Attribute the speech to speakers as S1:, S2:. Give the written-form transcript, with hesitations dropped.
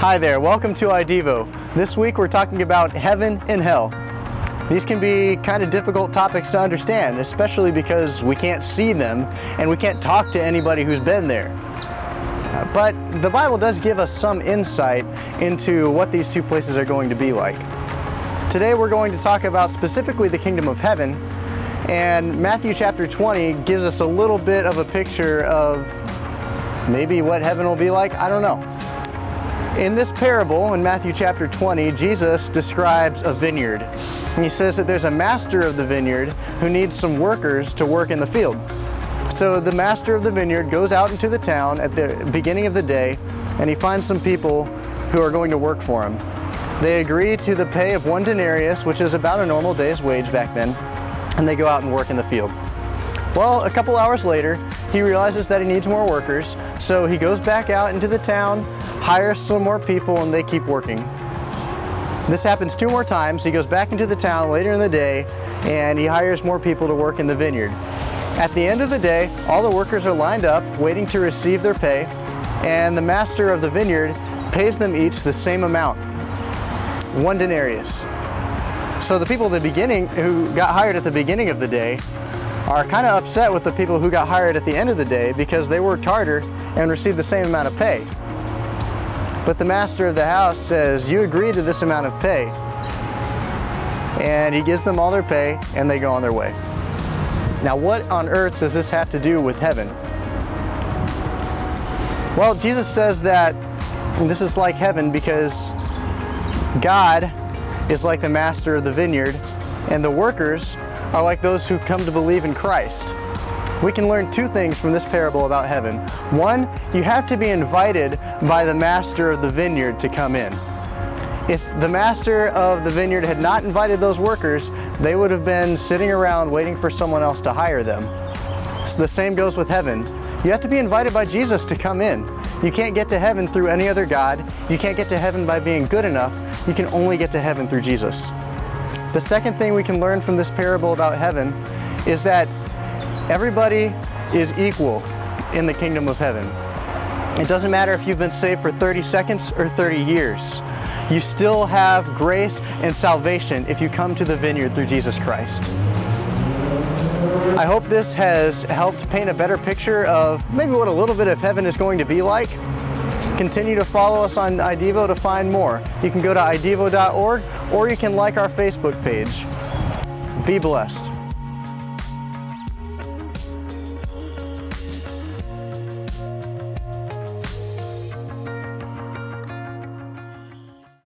S1: Hi there, welcome to iDevo. This week we're talking about heaven and hell. These can be kind of difficult topics to understand, especially because we can't see them and we can't talk to anybody who's been there. But the Bible does give us some insight into what these two places are going to be like. Today we're going to talk about specifically the kingdom of heaven, and Matthew chapter 20 gives us a little bit of a picture of maybe what heaven will be like. I don't know. In this parable, in Matthew chapter 20, Jesus describes a vineyard. And he says that there's a master of the vineyard who needs some workers to work in the field. So the master of the vineyard goes out into the town at the beginning of the day, and he finds some people who are going to work for him. They agree to the pay of 1 denarius, which is about a normal day's wage back then, and they go out and work in the field. Well, a couple hours later, he realizes that he needs more workers, so he goes back out into the town, hires some more people, and they keep working. This happens 2 more times. He goes back into the town later in the day, and he hires more people to work in the vineyard. At the end of the day, all the workers are lined up, waiting to receive their pay, and the master of the vineyard pays them each the same amount, 1 denarius. So the people at the beginning who got hired at the beginning of the day are kind of upset with the people who got hired at the end of the day because they worked harder and received the same amount of pay. But the master of the house says, you agreed to this amount of pay. And he gives them all their pay and they go on their way. Now, what on earth does this have to do with heaven? Well, Jesus says that this is like heaven because God is like the master of the vineyard and the workers are like those who come to believe in Christ. We can learn 2 things from this parable about heaven. 1, you have to be invited by the master of the vineyard to come in. If the master of the vineyard had not invited those workers, they would have been sitting around waiting for someone else to hire them. So the same goes with heaven. You have to be invited by Jesus to come in. You can't get to heaven through any other God. You can't get to heaven by being good enough. You can only get to heaven through Jesus. The second thing we can learn from this parable about heaven is that everybody is equal in the kingdom of heaven. It doesn't matter if you've been saved for 30 seconds or 30 years. You still have grace and salvation if you come to the vineyard through Jesus Christ. I hope this has helped paint a better picture of maybe what a little bit of heaven is going to be like. Continue to follow us on iDevo to find more. You can go to iDevo.org or you can like our Facebook page. Be blessed.